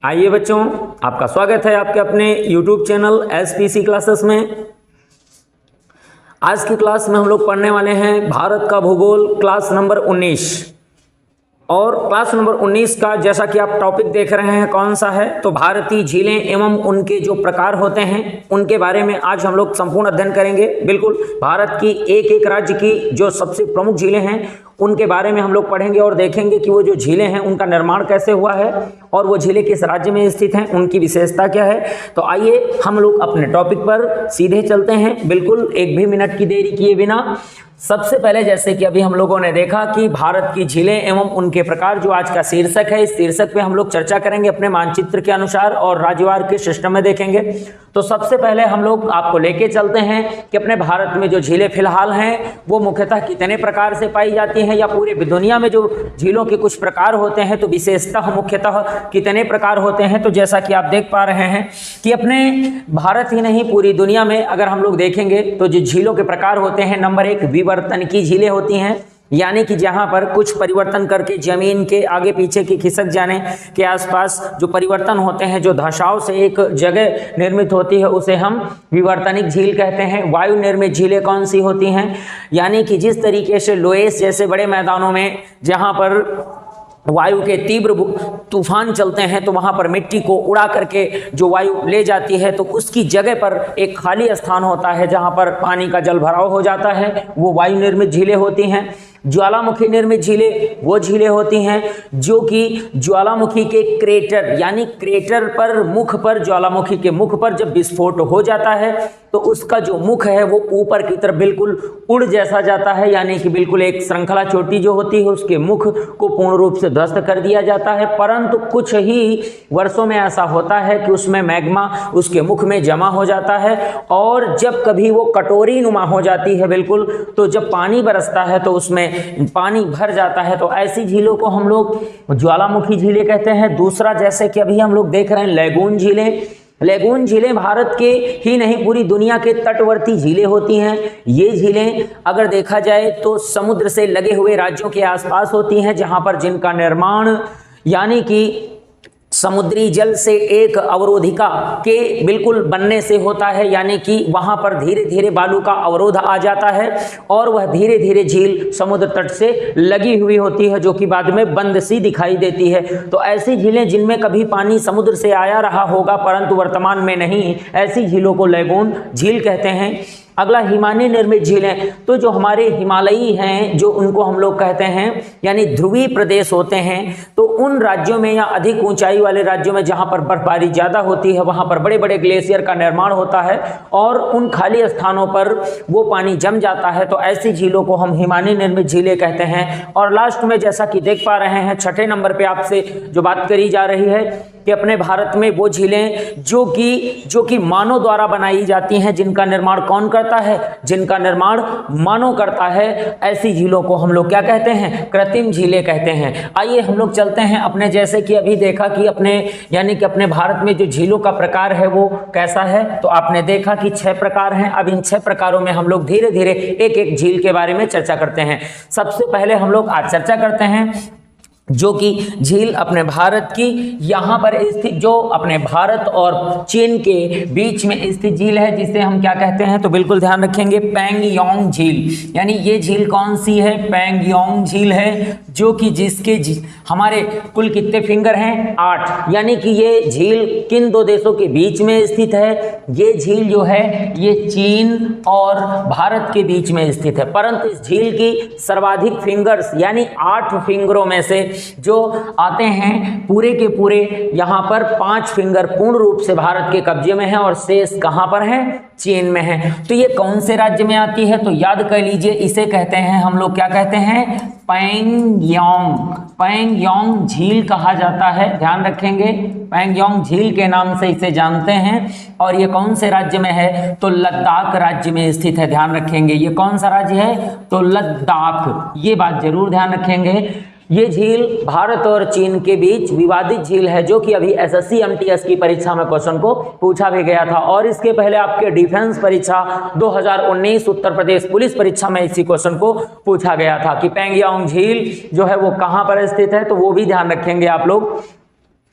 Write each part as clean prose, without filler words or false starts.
आइए बच्चों, आपका स्वागत है आपके अपने YouTube चैनल SPC क्लासेस में। आज की क्लास में हम लोग पढ़ने वाले हैं भारत का भूगोल क्लास नंबर 19। और क्लास नंबर 19 का जैसा कि आप टॉपिक देख रहे हैं कौन सा है, तो भारतीय झीलें एवं उनके जो प्रकार होते हैं उनके बारे में आज हम लोग संपूर्ण अध्ययन करेंगे। बिल्कुल भारत की एक एक राज्य की जो सबसे प्रमुख झीलें हैं उनके बारे में हम लोग पढ़ेंगे और देखेंगे कि वो जो झीलें हैं उनका निर्माण कैसे हुआ है और वो झीलें किस राज्य में स्थित हैं, उनकी विशेषता क्या है। तो आइए हम लोग अपने टॉपिक पर सीधे चलते हैं, बिल्कुल एक भी मिनट की देरी किए बिना। सबसे पहले जैसे कि अभी हम लोगों ने देखा कि भारत की झीलें एवं उनके प्रकार जो आज का शीर्षक है, इस शीर्षक पे हम लोग चर्चा करेंगे अपने मानचित्र के अनुसार और राज्यवार के सिस्टम में देखेंगे। तो सबसे पहले हम लोग आपको लेके चलते हैं कि अपने भारत में जो झीलें फिलहाल हैं वो मुख्यतः कितने प्रकार से पाई जाती हैं, या पूरे दुनिया में जो झीलों के कुछ प्रकार होते हैं तो विशेषतः मुख्यतः कितने प्रकार होते हैं। तो जैसा कि आप देख पा रहे हैं कि अपने भारत ही नहीं पूरी दुनिया में अगर हम लोग देखेंगे तो जो झीलों के प्रकार होते हैं, नंबर 1 विवर्तन की झीलें होती हैं, यानी कि जहां पर कुछ परिवर्तन करके जमीन के आगे पीछे की खिसक जाने के आसपास जो परिवर्तन होते हैं, जो धसाव से एक जगह निर्मित होती है, उसे हम विवर्तनिक झील कहते हैं। वायु निर्मित झीलें कौन सी होती हैं, यानी कि जिस तरीके से लोएस जैसे बड़े मैदानों में जहां पर वायु के तीव्र तूफान चलते हैं तो वहां पर मिट्टी को उड़ा करके जो वायु ले जाती है तो उसकी जगह पर एक खाली स्थान होता है जहां पर पानी का जल भराव हो जाता है, वो वायु निर्मित झीलें होती हैं। ज्वालामुखी निर्मित झीलें वो झीलें होती हैं जो कि ज्वालामुखी के क्रेटर, यानी क्रेटर पर मुख पर, ज्वालामुखी के मुख पर जब विस्फोट हो जाता है तो उसका जो मुख है वो ऊपर की तरफ बिल्कुल उड़ जैसा जाता है, यानी कि बिल्कुल एक श्रृंखला चोटी जो होती है उसके मुख को पूर्ण रूप से ध्वस्त कर दिया जाता है। परंतु कुछ ही वर्षों में ऐसा होता है कि उसमें मैग्मा उसके मुख में जमा हो जाता है और जब कभी वो कटोरी नुमा हो जाती है बिल्कुल, तो जब पानी बरसता है तो उसमें पानी भर जाता है। तो ऐसी झीलों को हम लोग ज्वालामुखी झीलें कहते हैं। दूसरा जैसे कि अभी हम लोग देख रहे हैं लैगून झीलें। लैगून झीलें भारत के ही नहीं पूरी दुनिया के तटवर्ती झीलें होती हैं। ये झीलें अगर देखा जाए तो समुद्र से लगे हुए राज्यों के आसपास होती हैं, जहां पर जिनका निर्माण यानी कि समुद्री जल से एक अवरोधिका के बिल्कुल बनने से होता है, यानी कि वहां पर धीरे धीरे बालू का अवरोध आ जाता है और वह धीरे धीरे झील समुद्र तट से लगी हुई होती है जो कि बाद में बंद सी दिखाई देती है। तो ऐसी झीलें जिनमें कभी पानी समुद्र से आया रहा होगा परंतु वर्तमान में नहीं, ऐसी झीलों को लैगून झील कहते हैं। अगला हिमानी निर्मित झीलें, तो जो हमारे हिमालयी हैं जो उनको हम लोग कहते हैं यानी ध्रुवीय प्रदेश होते हैं, तो उन राज्यों में या अधिक ऊंचाई वाले राज्यों में जहां पर बर्फबारी ज़्यादा होती है वहां पर बड़े बड़े ग्लेशियर का निर्माण होता है और उन खाली स्थानों पर वो पानी जम जाता है, तो ऐसी झीलों को हम हिमानी निर्मित झीलें कहते हैं। और लास्ट में जैसा कि देख पा रहे हैं छठे नंबर पर आपसे जो बात करी जा रही है कि अपने भारत में वो झीलें जो कि मानव द्वारा बनाई जाती हैं, जिनका निर्माण कौन करता है, जिनका निर्माण मानव करता है, ऐसी झीलों को हम लोग क्या कहते हैं, कृत्रिम झीलें कहते हैं। आइए हम लोग चलते हैं अपने, जैसे कि अभी देखा कि अपने भारत में जो झीलों का प्रकार है वो कैसा है, तो आपने देखा कि 6 प्रकार हैं। अब इन 6 प्रकारों में हम लोग धीरे धीरे एक एक झील के बारे में चर्चा करते हैं। सबसे पहले हम लोग आज चर्चा करते हैं जो कि झील अपने भारत की यहाँ पर स्थित, जो अपने भारत और चीन के बीच में स्थित झील है, जिसे हम क्या कहते हैं, तो बिल्कुल ध्यान रखेंगे पैंगयोंग झील। यानी ये झील कौन सी है, पैंगयोंग झील है, जो कि जिसके हमारे कुल कितने फिंगर हैं, 8, यानी कि ये झील किन 2 देशों के बीच में स्थित है। ये झील जो है ये चीन और भारत के बीच में स्थित है, परंतु इस झील की सर्वाधिक फिंगर्स यानी 8 फिंगरों में से जो आते हैं पूरे के पूरे यहाँ पर 5 फिंगर पूर्ण रूप से भारत के कब्जे में है और शेष कहाँ पर है, चीन में है। तो ये कौन से राज्य में आती है, तो याद कर लीजिए, इसे कहते हैं हम लोग क्या कहते हैं, पैंगयोंग झील कहा जाता है। ध्यान रखेंगे पैंगयोंग झील के नाम से इसे जानते हैं। और ये कौन से राज्य में है, तो लद्दाख राज्य में स्थित है। ध्यान रखेंगे ये कौन सा राज्य है, तो लद्दाख, ये बात जरूर ध्यान रखेंगे। ये झील भारत और चीन के बीच विवादित झील है, जो कि अभी एसएससी एमटीएस की परीक्षा में क्वेश्चन को पूछा भी गया था और इसके पहले आपके डिफेंस परीक्षा 2019 उत्तर प्रदेश पुलिस परीक्षा में इसी क्वेश्चन को पूछा गया था कि पैंगयोंग झील जो है वो कहाँ पर स्थित है, तो वो भी ध्यान रखेंगे आप लोग।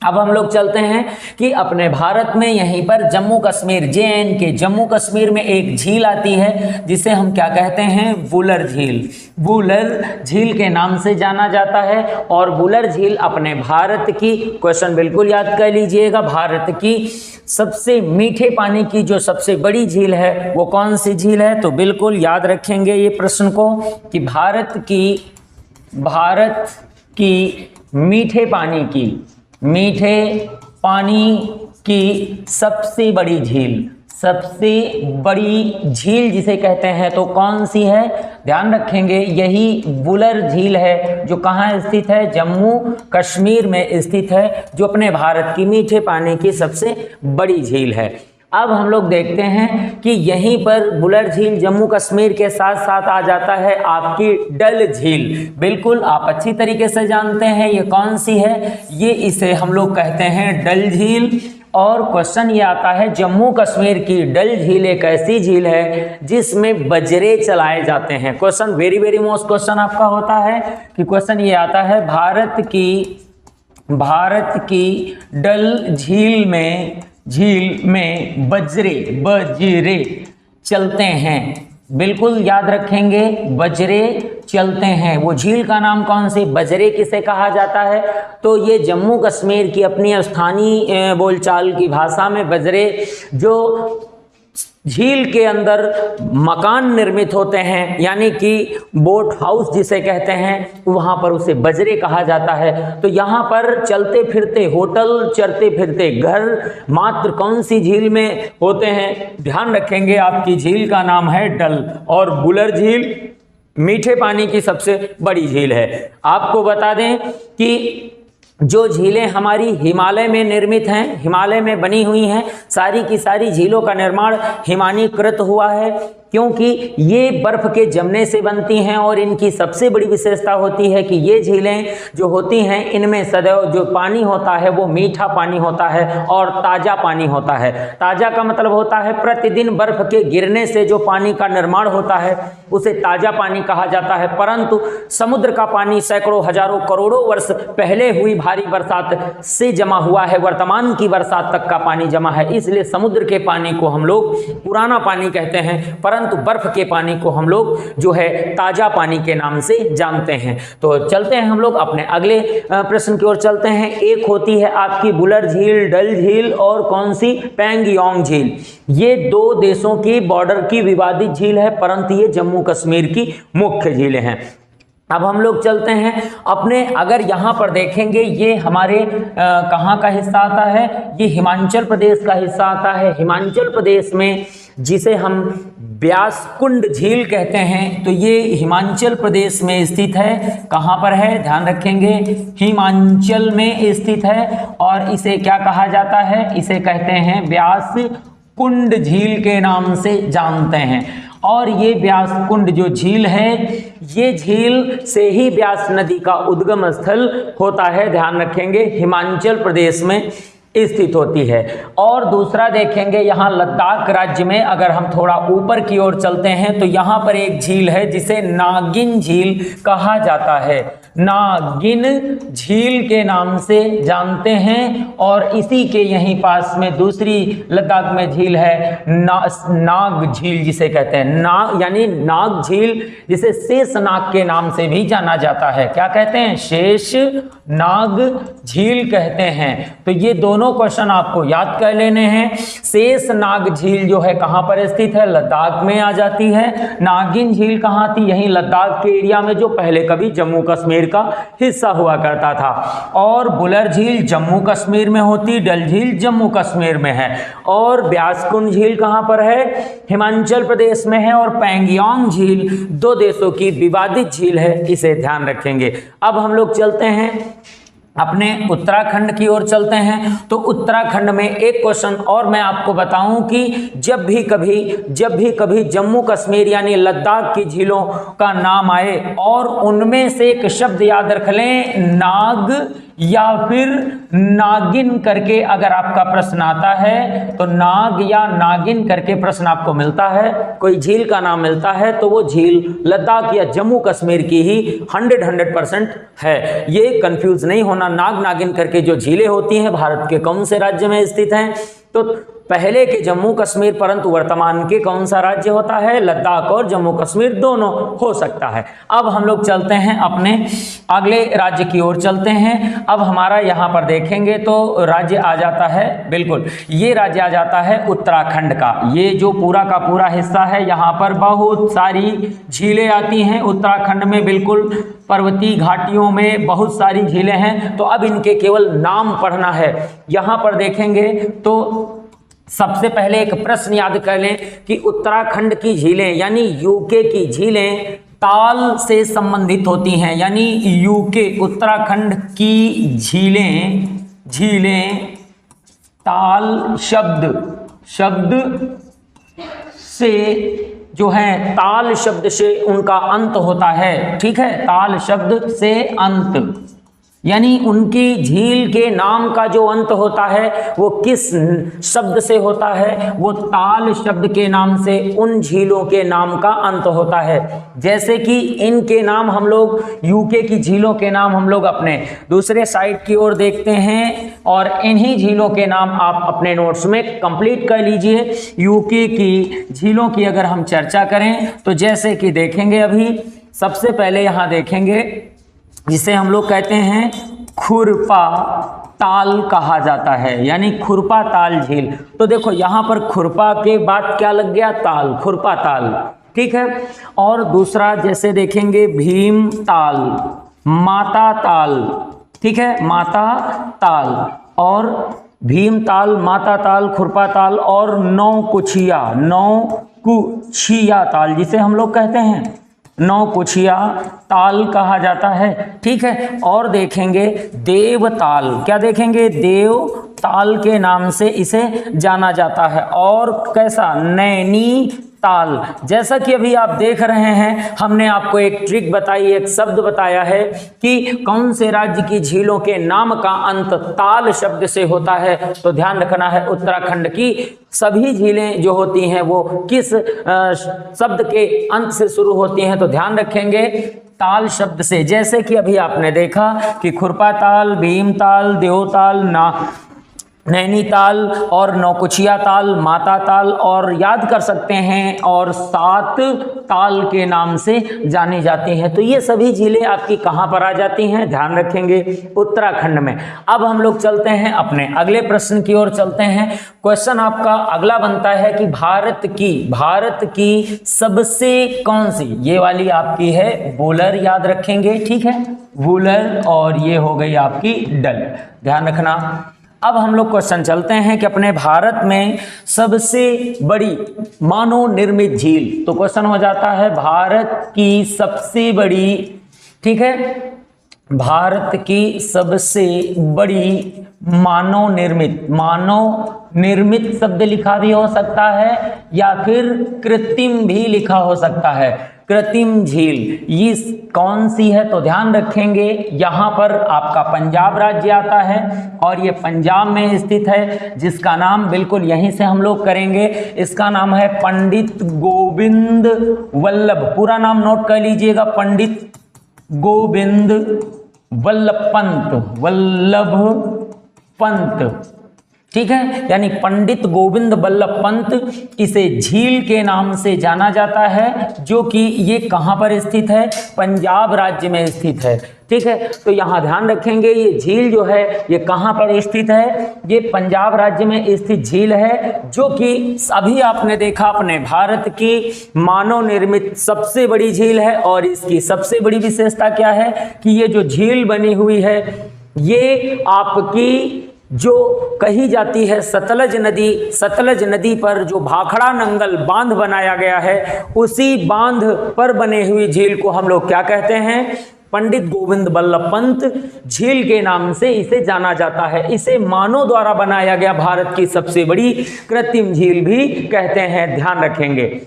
अब हम लोग चलते हैं कि अपने भारत में यहीं पर जम्मू कश्मीर JNK जम्मू कश्मीर में एक झील आती है जिसे हम क्या कहते हैं, वुलर झील। वुलर झील के नाम से जाना जाता है। और वुलर झील अपने भारत की, क्वेश्चन बिल्कुल याद कर लीजिएगा, भारत की सबसे मीठे पानी की जो सबसे बड़ी झील है वो कौन सी झील है। तो बिल्कुल याद रखेंगे ये प्रश्न को कि भारत की मीठे पानी की सबसे बड़ी झील जिसे कहते हैं तो कौन सी है, ध्यान रखेंगे यही वुलर झील है जो कहाँ स्थित है, जम्मू कश्मीर में स्थित है, जो अपने भारत की मीठे पानी की सबसे बड़ी झील है। अब हम लोग देखते हैं कि यहीं पर वुलर झील जम्मू कश्मीर के साथ साथ आ जाता है आपकी डल झील। बिल्कुल आप अच्छी तरीके से जानते हैं ये कौन सी है, ये इसे हम लोग कहते हैं डल झील। और क्वेश्चन ये आता है जम्मू कश्मीर की डल झील एक ऐसी झील है जिसमें बजरे चलाए जाते हैं। Question very very most question आपका होता है कि क्वेश्चन ये आता है भारत की डल झील में बजरे चलते हैं। बिल्कुल याद रखेंगे बजरे चलते हैं। वो झील का नाम कौन सी, बजरे किसे कहा जाता है, तो ये जम्मू कश्मीर की अपनी स्थानीय बोलचाल की भाषा में बजरे जो झील के अंदर मकान निर्मित होते हैं यानी कि बोट हाउस जिसे कहते हैं, वहाँ पर उसे बजरे कहा जाता है। तो यहाँ पर चलते फिरते होटल, चलते फिरते घर मात्र कौन सी झील में होते हैं, ध्यान रखेंगे आपकी झील का नाम है डल। और वुलर झील मीठे पानी की सबसे बड़ी झील है। आपको बता दें कि जो झीलें हमारी हिमालय में निर्मित हैं, हिमालय में बनी हुई हैं, सारी की सारी झीलों का निर्माण हिमानीकृत हुआ है क्योंकि ये बर्फ के जमने से बनती हैं। और इनकी सबसे बड़ी विशेषता होती है कि ये झीलें जो होती हैं इनमें सदैव जो पानी होता है वो मीठा पानी होता है और ताज़ा पानी होता है। ताज़ा का मतलब होता है प्रतिदिन बर्फ के गिरने से जो पानी का निर्माण होता है उसे ताज़ा पानी कहा जाता है। परंतु समुद्र का पानी सैकड़ों हजारों करोड़ों वर्ष पहले हुई भारी बरसात से जमा हुआ है, वर्तमान की बरसात तक का पानी जमा है, इसलिए समुद्र के पानी को हम लोग पुराना पानी कहते हैं, परंतु बर्फ के पानी को हम लोग जो है ताजा पानी के नाम से जानते हैं। तो चलते हैं हम लोग अपने अगले प्रश्न की ओर चलते हैं। एक होती है आपकी वुलर झील, डल झील और कौन सी, पैंगोंग झील। ये दो देशों की बॉर्डर की विवादित झील है, परंतु ये जम्मू कश्मीर की मुख्य झीलें हैं। अब हम लोग चलते हैं अपने, अगर यहाँ पर देखेंगे ये हमारे कहाँ का हिस्सा आता है, ये हिमाचल प्रदेश का हिस्सा आता है। हिमाचल प्रदेश में जिसे हम व्यासकुंड झील कहते हैं, तो ये हिमाचल प्रदेश में स्थित है। कहाँ पर है, ध्यान रखेंगे हिमाचल में स्थित है। और इसे क्या कहा जाता है, इसे कहते हैं व्यासकुंड झील के नाम से जानते हैं। और ये व्यासकुंड जो झील है, ये झील से ही व्यास नदी का उद्गम स्थल होता है, ध्यान रखेंगे हिमाचल प्रदेश में स्थित होती है। और दूसरा देखेंगे यहाँ लद्दाख राज्य में, अगर हम थोड़ा ऊपर की ओर चलते हैं तो यहाँ पर एक झील है जिसे नागिन झील कहा जाता है, नागिन झील के नाम से जानते हैं। और इसी के यहीं पास में दूसरी लद्दाख में झील है नाग झील जिसे कहते हैं, नाग यानी नाग झील, जिसे शेष नाग के नाम से भी जाना जाता है। क्या कहते हैं, शेष नाग झील कहते हैं। तो ये दोनों क्वेश्चन आपको याद कर लेने हैं। शेष नाग झील जो है कहां पर स्थित है, लद्दाख में आ जाती है। नागिन झील कहां थी, यहीं लद्दाख के एरिया में, जो पहले कभी जम्मू कश्मीर का हिस्सा हुआ करता था। और वुलर झील जम्मू कश्मीर में होती, डल झील जम्मू कश्मीर में है। और व्यासकुंड झील कहां पर है, हिमाचल प्रदेश में है। और पैंगोंग झील दो देशों की विवादित झील है, इसे ध्यान रखेंगे। अब हम लोग चलते हैं अपने उत्तराखंड की ओर चलते हैं। तो उत्तराखंड में एक क्वेश्चन और मैं आपको बताऊं कि जब भी कभी जम्मू कश्मीर यानी लद्दाख की झीलों का नाम आए और उनमें से एक शब्द याद रख लें, नाग या फिर नागिन करके अगर आपका प्रश्न आता है तो नाग या नागिन करके प्रश्न आपको मिलता है, कोई झील का नाम मिलता है तो वो झील लद्दाख या जम्मू कश्मीर की ही 100% है। ये कंफ्यूज नहीं होना। नाग नागिन करके जो झीलें होती हैं भारत के कौन से राज्य में स्थित हैं, तो पहले के जम्मू कश्मीर, परंतु वर्तमान के कौन सा राज्य होता है, लद्दाख और जम्मू कश्मीर दोनों हो सकता है। अब हम लोग चलते हैं अपने अगले राज्य की ओर चलते हैं। अब हमारा यहाँ पर देखेंगे तो राज्य आ जाता है, बिल्कुल ये राज्य आ जाता है उत्तराखंड का। ये जो पूरा का पूरा हिस्सा है, यहाँ पर बहुत सारी झीलें आती हैं उत्तराखंड में, बिल्कुल पर्वतीय घाटियों में बहुत सारी झीलें हैं। तो अब इनके केवल नाम पढ़ना है। यहाँ पर देखेंगे तो सबसे पहले एक प्रश्न याद कर लें कि उत्तराखंड की झीलें यानी यूके की झीलें ताल से संबंधित होती हैं, यानी यूके उत्तराखंड की झीलें ताल शब्द से जो है, ताल शब्द से उनका अंत होता है, ठीक है, ताल शब्द से अंत, यानी उनकी झील के नाम का जो अंत होता है वो किस शब्द से होता है, वो ताल शब्द के नाम से उन झीलों के नाम का अंत होता है। जैसे कि इनके नाम हम लोग, यूके की झीलों के नाम हम लोग अपने दूसरे साइड की ओर देखते हैं और इन्हीं झीलों के नाम आप अपने नोट्स में कंप्लीट कर लीजिए। यूके की झीलों की अगर हम चर्चा करें तो जैसे कि देखेंगे, अभी सबसे पहले यहाँ देखेंगे जिसे हम लोग कहते हैं खुरपा ताल कहा जाता है, यानी खुरपा ताल झील। तो देखो यहाँ पर खुरपा के बाद क्या लग गया, ताल, खुरपा ताल, ठीक है। और दूसरा जैसे देखेंगे भीम ताल, माता ताल, ठीक है, माता ताल और भीम ताल, माता ताल, खुरपा ताल और नौकुचिया ताल जिसे हम लोग कहते हैं नौकुचिया ताल कहा जाता है, ठीक है। और देखेंगे देव ताल, क्या देखेंगे, देव ताल के नाम से इसे जाना जाता है। और कैसा, नैनी ताल। जैसा कि अभी आप देख रहे हैं, हमने आपको एक ट्रिक बताई, एक शब्द बताया है कि कौन से राज्य की झीलों के नाम का अंत ताल शब्द से होता है। तो ध्यान रखना है, उत्तराखंड की सभी झीलें जो होती हैं वो किस शब्द के अंत से शुरू होती हैं, तो ध्यान रखेंगे ताल शब्द से। जैसे कि अभी आपने देखा कि खुरपा ताल, भीम ताल, देवताल, नैनीताल और नौकुचिया ताल, माता ताल और याद कर सकते हैं और 7 ताल के नाम से जानी जाती हैं। तो ये सभी झीलें आपकी कहाँ पर आ जाती हैं, ध्यान रखेंगे, उत्तराखंड में। अब हम लोग चलते हैं अपने अगले प्रश्न की ओर चलते हैं। क्वेश्चन आपका अगला बनता है कि भारत की सबसे कौन सी, ये वाली आपकी है वूलर, याद रखेंगे, ठीक है, वूलर, और ये हो गई आपकी डल, ध्यान रखना। अब हम लोग क्वेश्चन चलते हैं कि अपने भारत में सबसे बड़ी मानव निर्मित झील, तो क्वेश्चन हो जाता है भारत की सबसे बड़ी, ठीक है, भारत की सबसे बड़ी मानव निर्मित शब्द लिखा भी हो सकता है या फिर कृत्रिम भी लिखा हो सकता है, कृत्रिम झील ये कौन सी है, तो ध्यान रखेंगे यहाँ पर आपका पंजाब राज्य आता है और ये पंजाब में स्थित है, जिसका नाम बिल्कुल यहीं से हम लोग करेंगे, इसका नाम है पंडित गोविंद वल्लभ, पूरा नाम नोट कर लीजिएगा, पंडित गोविंद वल्लभ पंत, ठीक है, यानी पंडित गोविंद वल्लभ पंत, इसे झील के नाम से जाना जाता है, जो कि ये कहाँ पर स्थित है, पंजाब राज्य में स्थित है, ठीक है। तो यहाँ ध्यान रखेंगे ये झील जो है ये कहाँ पर स्थित है, ये पंजाब राज्य में स्थित झील है, जो कि अभी आपने देखा अपने भारत की मानव निर्मित सबसे बड़ी झील है। और इसकी सबसे बड़ी विशेषता क्या है कि ये जो झील बनी हुई है ये आपकी जो कही जाती है सतलज नदी पर जो भाखड़ा नंगल बांध बनाया गया है, उसी बांध पर बने हुई झील को हम लोग क्या कहते हैं, पंडित गोविंद वल्लभ पंत झील के नाम से इसे जाना जाता है। इसे मानव द्वारा बनाया गया भारत की सबसे बड़ी कृत्रिम झील भी कहते हैं, ध्यान रखेंगे।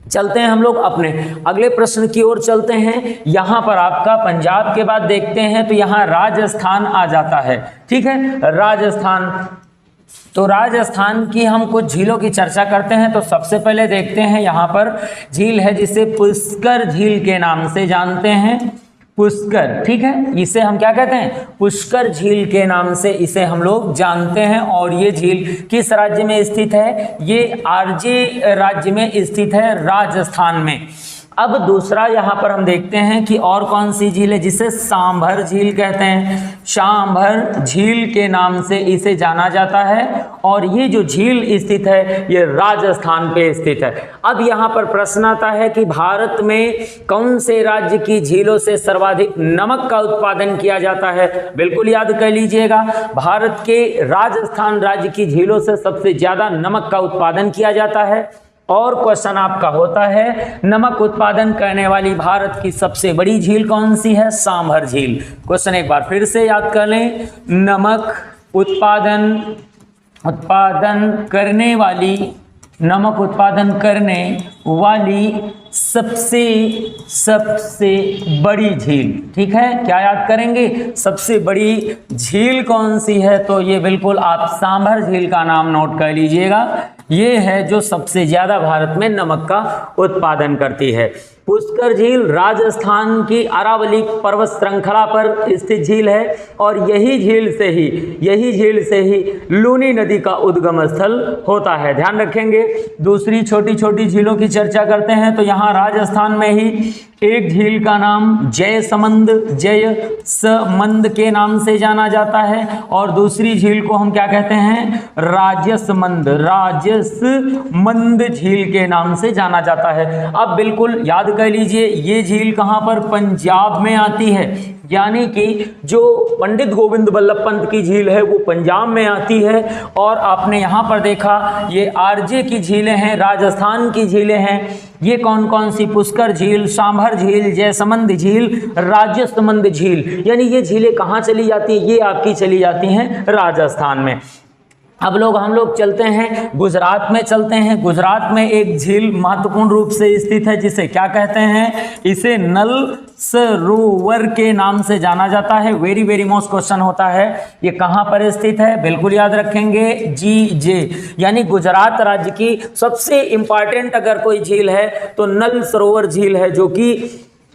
चलते हैं हम लोग अपने अगले प्रश्न की ओर चलते हैं। यहाँ पर आपका पंजाब के बाद देखते हैं तो यहाँ राजस्थान आ जाता है। ठीक है, राजस्थान। तो राजस्थान की हम कुछ झीलों की चर्चा करते हैं। तो सबसे पहले देखते हैं यहाँ पर झील है जिसे पुष्कर झील के नाम से जानते हैं। पुष्कर, ठीक है, इसे हम क्या कहते हैं? पुष्कर झील के नाम से इसे हम लोग जानते हैं। और ये झील किस राज्य में स्थित है? ये आरजे राज्य में स्थित है, राजस्थान में। अब दूसरा यहाँ पर हम देखते हैं कि और कौन सी झील है जिसे सांभर झील कहते हैं। सांभर झील के नाम से इसे जाना जाता है और ये जो झील स्थित है ये राजस्थान पे स्थित है। अब यहाँ पर प्रश्न आता है कि भारत में कौन से राज्य की झीलों से सर्वाधिक नमक का उत्पादन किया जाता है? बिल्कुल याद कर लीजिएगा, भारत के राजस्थान राज्य की झीलों से सबसे ज्यादा नमक का उत्पादन किया जाता है। और क्वेश्चन आपका होता है नमक उत्पादन करने वाली भारत की सबसे बड़ी झील कौन सी है? सांभर झील। क्वेश्चन एक बार फिर से याद कर लें, नमक उत्पादन करने वाली सबसे बड़ी झील। ठीक है, क्या याद करेंगे? सबसे बड़ी झील कौन सी है? तो ये बिल्कुल आप सांभर झील का नाम नोट कर लीजिएगा। ये है जो सबसे ज्यादा भारत में नमक का उत्पादन करती है। पुष्कर झील राजस्थान की अरावली पर्वत श्रृंखला पर स्थित झील है और यही झील से ही लूनी नदी का उद्गम स्थल होता है। ध्यान रखेंगे। दूसरी छोटी छोटी झीलों की चर्चा करते हैं। तो यहाँ राजस्थान में ही एक झील का नाम जयसमंद के नाम से जाना जाता है और दूसरी झील को हम क्या कहते हैं? राजसमंद झील के नाम से जाना जाता है। अब बिल्कुल याद कर लीजिए, ये झील कहाँ पर? पंजाब में आती है। यानी कि जो पंडित गोविंद बल्लभ पंत की झील है वो पंजाब में आती है। और आपने यहाँ पर देखा ये आरजे की झीलें हैं, राजस्थान की झीलें हैं। ये कौन कौन सी? पुष्कर झील, सांभर झील, जयसमंद झील, राजसमंद झील। यानी ये झीलें कहाँ चली जाती हैं? ये आपकी चली जाती हैं राजस्थान में। अब हम लोग चलते हैं गुजरात में। चलते हैं गुजरात में एक झील महत्वपूर्ण रूप से स्थित है जिसे क्या कहते हैं? इसे नल सरोवर के नाम से जाना जाता है। वेरी वेरी मोस्ट क्वेश्चन होता है, ये कहाँ पर स्थित है? बिल्कुल याद रखेंगे, GJ। यानी गुजरात राज्य की सबसे इंपॉर्टेंट अगर कोई झील है तो नल सरोवर झील है, जो कि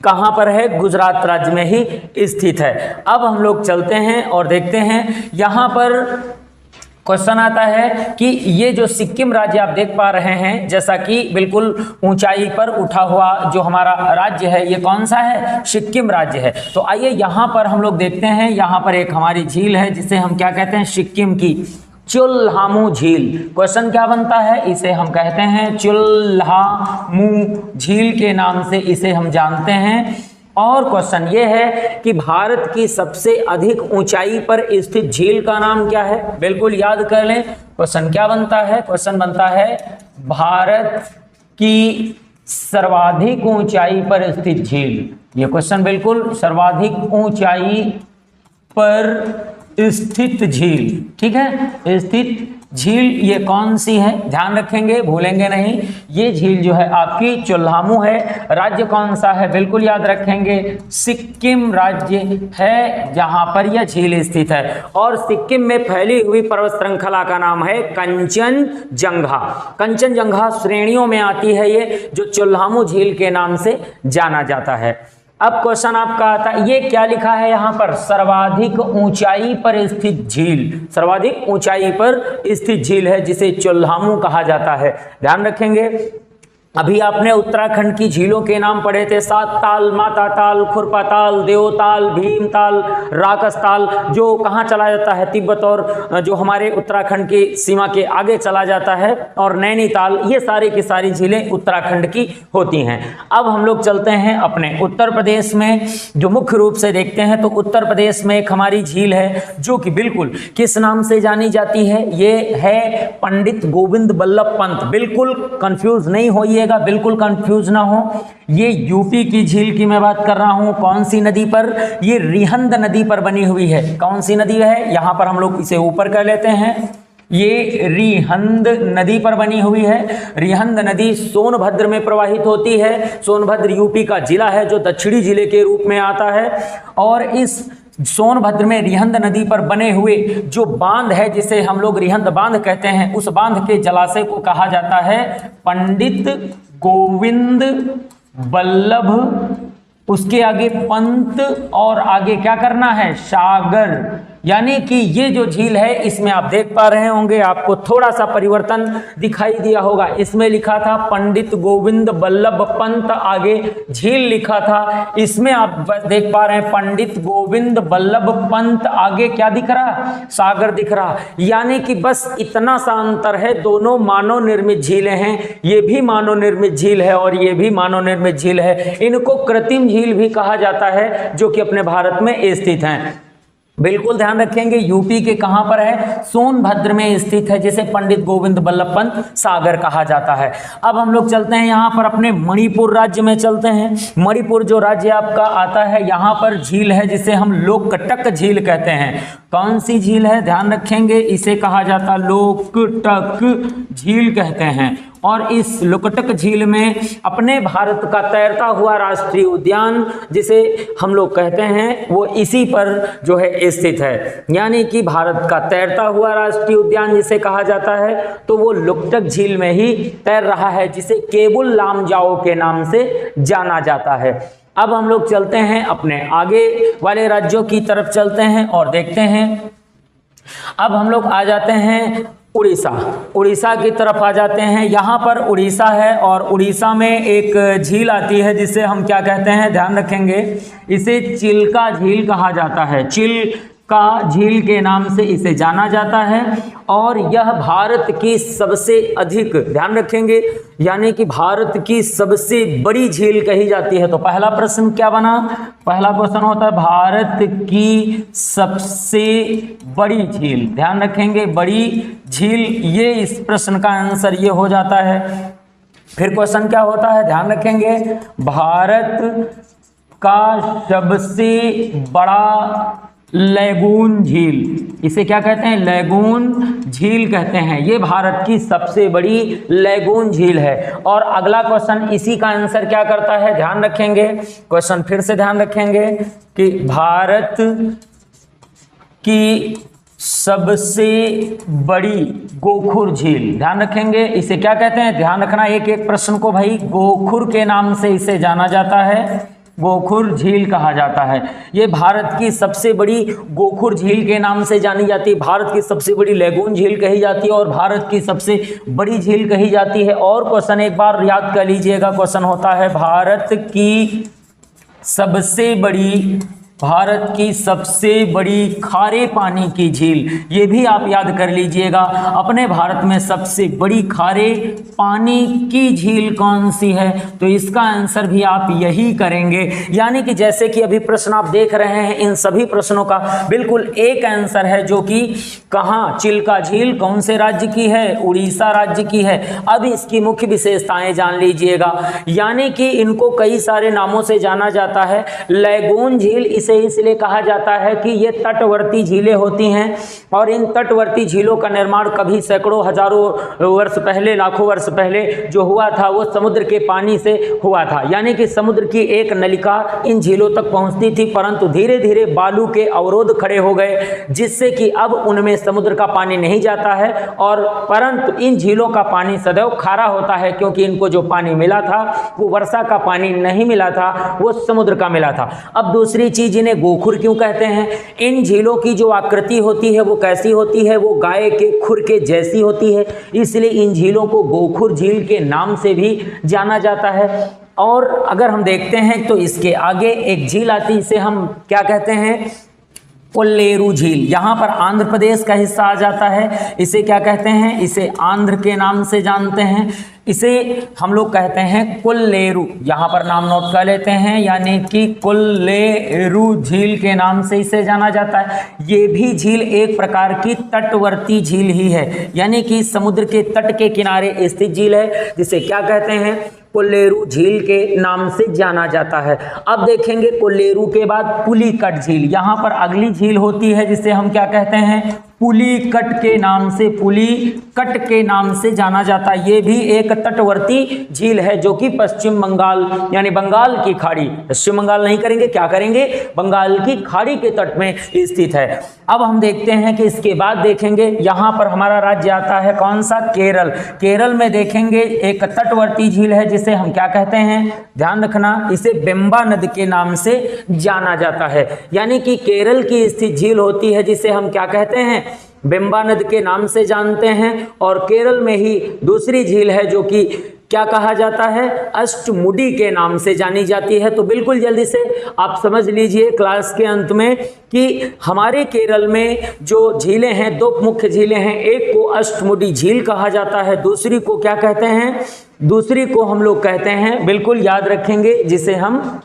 कहाँ पर है? गुजरात राज्य में ही स्थित है। अब हम लोग चलते हैं और देखते हैं यहाँ पर क्वेश्चन आता है कि ये जो सिक्किम राज्य आप देख पा रहे हैं, जैसा कि बिल्कुल ऊंचाई पर उठा हुआ जो हमारा राज्य है, ये कौन सा है? सिक्किम राज्य है। तो आइए यहाँ पर हम लोग देखते हैं, यहाँ पर एक हमारी झील है जिसे हम क्या कहते हैं? सिक्किम की चुल्हामू झील। क्वेश्चन क्या बनता है? इसे हम कहते हैं चुल्हामू झील के नाम से इसे हम जानते हैं। और क्वेश्चन ये है कि भारत की सबसे अधिक ऊंचाई पर स्थित झील का नाम क्या है? बिल्कुल याद कर लें। क्वेश्चन क्या बनता है? क्वेश्चन बनता है भारत की सर्वाधिक ऊंचाई पर स्थित झील। ये क्वेश्चन बिल्कुल सर्वाधिक ऊंचाई पर स्थित झील, ठीक है, स्थित झील ये कौन सी है? ध्यान रखेंगे, भूलेंगे नहीं। ये झील जो है आपकी चुल्हामू है। राज्य कौन सा है? बिल्कुल याद रखेंगे, सिक्किम राज्य है जहां पर यह झील स्थित है। और सिक्किम में फैली हुई पर्वत श्रृंखला का नाम है कंचनजंगा। कंचनजंगा श्रेणियों में आती है ये, जो चुल्हामू झील के नाम से जाना जाता है। अब क्वेश्चन आपका आता है, ये क्या लिखा है यहाँ पर? सर्वाधिक ऊंचाई पर स्थित झील। सर्वाधिक ऊंचाई पर स्थित झील है जिसे चुल्हामू कहा जाता है। ध्यान रखेंगे। अभी आपने उत्तराखंड की झीलों के नाम पढ़े थे, सात ताल, माता ताल, खुरपा ताल, देवताल, भीमताल, राकस ताल, जो कहाँ चला जाता है? तिब्बत और जो हमारे उत्तराखंड की सीमा के आगे चला जाता है, और नैनीताल। ये सारी की सारी झीलें उत्तराखंड की होती हैं। अब हम लोग चलते हैं अपने उत्तर प्रदेश में, जो मुख्य रूप से देखते हैं तो उत्तर प्रदेश में एक हमारी झील है जो कि बिल्कुल किस नाम से जानी जाती है? ये है पंडित गोविंद बल्लभ पंत। बिल्कुल कंफ्यूज नहीं होइए, बिल्कुल कंफ्यूज ना हो। ये यूपी की झील की मैं बात कर रहा हूं। कौन सी नदी पर? ये रिहंद नदी पर बनी हुई है। कौन सी नदी है? यहां पर हम लोग इसे ऊपर कर लेते हैं। ये रिहंद नदी पर बनी हुई है। रिहंद नदी सोनभद्र में प्रवाहित होती है। सोनभद्र यूपी का जिला है जो दक्षिणी जिले के रूप में आता है। और इस सोनभद्र में रिहंद नदी पर बने हुए जो बांध है जिसे हम लोग रिहंद बांध कहते हैं, उस बांध के जलाशय को कहा जाता है पंडित गोविंद बल्लभ, उसके आगे पंत और आगे क्या करना है, सागर। यानी कि ये जो झील है इसमें आप देख पा रहे होंगे, आपको थोड़ा सा परिवर्तन दिखाई दिया होगा। इसमें लिखा था पंडित गोविंद बल्लभ पंत, आगे झील लिखा था। इसमें आप देख पा रहे हैं पंडित गोविंद बल्लभ पंत, आगे क्या दिख रहा, सागर दिख रहा। यानी कि बस इतना सा अंतर है, दोनों मानव निर्मित झीलें हैं। ये भी मानव निर्मित झील है और ये भी मानव निर्मित झील है। इनको कृत्रिम झील भी कहा जाता है जो कि अपने भारत में स्थित हैं। बिल्कुल ध्यान रखेंगे, यूपी के कहां पर है, सोनभद्र में स्थित है, जिसे पंडित गोविंद बल्लभ पंत सागर कहा जाता है। अब हम लोग चलते हैं यहां पर अपने मणिपुर राज्य में चलते हैं। मणिपुर जो राज्य आपका आता है, यहां पर झील है जिसे हम लोकटक झील कहते हैं। कौन सी झील है, ध्यान रखेंगे, इसे कहा जाता लोकटक झील कहते हैं। और इस लोकटक झील में अपने भारत का तैरता हुआ राष्ट्रीय उद्यान जिसे हम लोग कहते हैं वो इसी पर जो है स्थित है। यानी कि भारत का तैरता हुआ राष्ट्रीय उद्यान जिसे कहा जाता है तो वो लोकटक झील में ही तैर रहा है, जिसे केबुल लामजाओ के नाम से जाना जाता है। अब हम लोग चलते हैं अपने आगे वाले राज्यों की तरफ चलते हैं और देखते हैं। अब हम लोग आ जाते हैं उड़ीसा। उड़ीसा की तरफ आ जाते हैं। यहाँ पर उड़ीसा है और उड़ीसा में एक झील आती है जिसे हम क्या कहते हैं, ध्यान रखेंगे, इसे चिल्का झील कहा जाता है। चिल्का झील के नाम से इसे जाना जाता है और यह भारत की सबसे अधिक, ध्यान रखेंगे, यानी कि भारत की सबसे बड़ी झील कही जाती है। तो पहला प्रश्न क्या बना, पहला क्वेश्चन होता है भारत की सबसे बड़ी झील। ध्यान रखेंगे, बड़ी झील, ये इस प्रश्न का आंसर ये हो जाता है। फिर क्वेश्चन क्या होता है, ध्यान रखेंगे, भारत का सबसे बड़ा लैगून झील, इसे क्या कहते हैं, लैगून झील कहते हैं। ये भारत की सबसे बड़ी लैगून झील है। और अगला क्वेश्चन इसी का आंसर क्या करता है, ध्यान रखेंगे, क्वेश्चन फिर से ध्यान रखेंगे कि भारत की सबसे बड़ी गोखुर झील, ध्यान रखेंगे, इसे क्या कहते हैं, ध्यान रखना एक एक प्रश्न को भाई, गोखुर के नाम से इसे जाना जाता है, गोखुर झील कहा जाता है। ये भारत की सबसे बड़ी गोखुर झील के नाम से जानी जाती है। भारत की सबसे बड़ी लैगून झील कही जाती है और भारत की सबसे बड़ी झील कही जाती है। और क्वेश्चन एक बार याद कर लीजिएगा, क्वेश्चन होता है भारत की सबसे बड़ी खारे पानी की झील। ये भी आप याद कर लीजिएगा, अपने भारत में सबसे बड़ी खारे पानी की झील कौन सी है, तो इसका आंसर भी आप यही करेंगे। यानी कि जैसे कि अभी प्रश्न आप देख रहे हैं, इन सभी प्रश्नों का बिल्कुल एक आंसर है, जो कि कहाँ, चिल्का झील कौन से राज्य की है, उड़ीसा राज्य की है। अब इसकी मुख्य विशेषताएं जान लीजिएगा। यानी कि इनको कई सारे नामों से जाना जाता है। लैगून झील इसे इसलिए कहा जाता है कि ये तटवर्ती झीलें होती हैं और इन तटवर्ती झीलों का निर्माण कभी सैकड़ों हजारों वर्ष पहले, लाखों वर्ष पहले जो हुआ था वो समुद्र के पानी से हुआ था। यानी कि समुद्र की एक नलिका इन झीलों तक पहुंचती थी, परंतु धीरे धीरे बालू के अवरोध खड़े हो गए, जिससे कि अब उनमें समुद्र का पानी नहीं जाता है। और परंतु इन झीलों का पानी सदैव खारा होता है, क्योंकि इनको जो पानी मिला था वो वर्षा का पानी नहीं मिला था, वो समुद्र का मिला था। अब दूसरी चीज, इन्हें गोखुर क्यों कहते हैं, इन झीलों की जो आकृति होती है वो कैसी होती है, वो गाय के खुर के जैसी होती है, इसलिए इन झीलों को गोखुर झील के नाम से भी जाना जाता है। और अगर हम देखते हैं तो इसके आगे एक झील आती है, इसे हम क्या कहते हैं, कोल्लेरू झील। यहाँ पर आंध्र प्रदेश का हिस्सा आ जाता है। इसे क्या कहते हैं, इसे आंध्र के नाम से जानते हैं, इसे हम लोग कहते हैं कोल्लेरू। यहाँ पर नाम नोट कर लेते हैं, यानी कि कोल्लेरू झील के नाम से इसे जाना जाता है। ये भी झील एक प्रकार की तटवर्ती झील ही है, यानी कि समुद्र के तट के किनारे स्थित झील है, जिसे क्या कहते हैं, कोल्लेरू झील के नाम से जाना जाता है। अब देखेंगे कोल्लेरू के बाद पुलिकट झील। यहाँ पर अगली झील होती है जिसे हम क्या कहते हैं, पुलिकट के नाम से, पुलिकट के नाम से जाना जाता है। ये भी एक तटवर्ती झील है जो कि पश्चिम बंगाल यानी बंगाल की खाड़ी, पश्चिम बंगाल नहीं करेंगे, क्या करेंगे, बंगाल की खाड़ी के तट में स्थित है। अब हम देखते हैं कि इसके बाद देखेंगे यहाँ पर हमारा राज्य आता है कौन सा, केरल। केरल में देखेंगे एक तटवर्ती झील है जिसे हम क्या कहते हैं, ध्यान रखना, इसे वेम्बनाड के नाम से जाना जाता है। यानी कि केरल की स्थित झील होती है जिसे हम क्या कहते हैं, वेम्बनाड के नाम से जानते हैं। और केरल में ही दूसरी झील है जो कि क्या कहा जाता है, अष्टमुडी के नाम से जानी जाती है। तो बिल्कुल जल्दी से आप समझ लीजिए क्लास के अंत में कि हमारे केरल में जो झीलें हैं, दो मुख्य झीलें हैं, एक को अष्टमुडी झील कहा जाता है, दूसरी को क्या कहते हैं, दूसरी को हम लोग कहते हैं, बिल्कुल याद रखेंगे, जिसे हम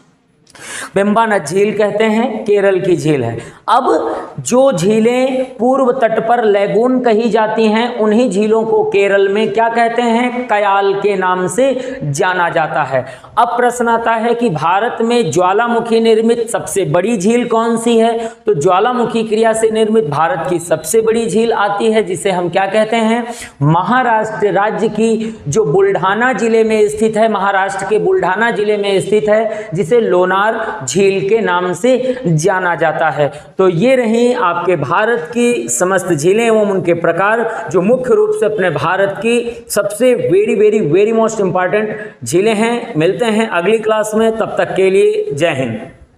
वेम्बनाड झील कहते हैं, केरल की झील है। अब जो झीलें पूर्व तट पर लैगून कही जाती हैं उन्हीं झीलों को केरल में क्या कहते हैं, कयाल के नाम से जाना जाता है। अब प्रश्न आता है कि भारत में ज्वालामुखी निर्मित सबसे बड़ी झील कौन सी है, तो ज्वालामुखी क्रिया से निर्मित भारत की सबसे बड़ी झील आती है जिसे हम क्या कहते हैं, महाराष्ट्र राज्य की जो बुल्ढाना जिले में स्थित है, महाराष्ट्र के बुल्ढाना जिले में स्थित है, जिसे लोनार झील के नाम से जाना जाता है। तो ये रही आपके भारत की समस्त झीलें एवं उनके प्रकार, जो मुख्य रूप से अपने भारत की सबसे वेरी मोस्ट इंपॉर्टेंट झीलें हैं। मिलते हैं अगली क्लास में, तब तक के लिए जय हिंद।